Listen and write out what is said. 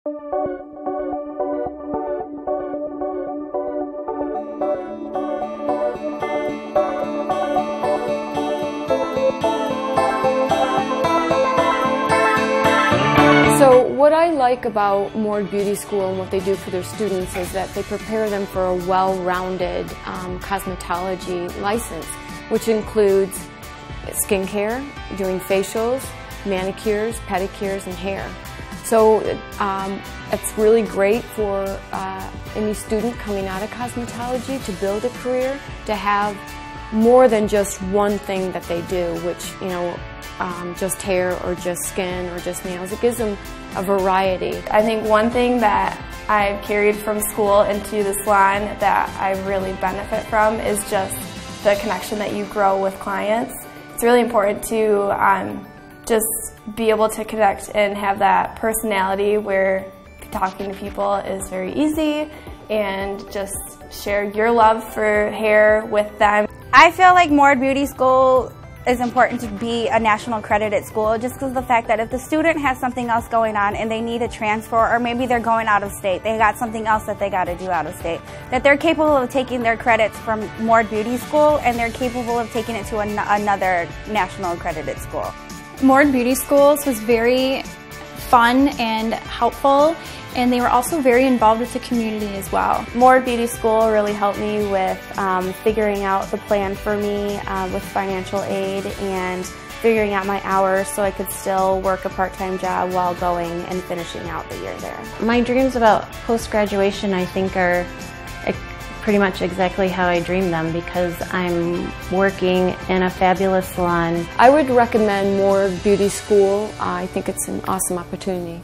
So what I like about Mord Beauty School and what they do for their students is that they prepare them for a well-rounded cosmetology license, which includes skincare, doing facials, manicures, pedicures, and hair. So it's really great for any student coming out of cosmetology to build a career, to have more than just one thing that they do, which, you know, just hair or just skin or just nails. It gives them a variety. I think one thing that I've carried from school into the salon that I really benefit from is just the connection that you grow with clients. It's really important to just be able to connect and have that personality where talking to people is very easy, and just share your love for hair with them. I feel like Mord Beauty School is important to be a national accredited school just because of the fact that if the student has something else going on and they need a transfer, or maybe they're going out of state, they got something else that they got to do out of state, that they're capable of taking their credits from Mord Beauty School and they're capable of taking it to another national accredited school. Mord Beauty Schools was very fun and helpful, and they were also very involved with the community as well. Mord Beauty School really helped me with figuring out the plan for me with financial aid and figuring out my hours so I could still work a part-time job while going and finishing out the year there. My dreams about post-graduation, I think, are pretty much exactly how I dreamed them, because I'm working in a fabulous salon. I would recommend Mord Beauty School. I think it's an awesome opportunity.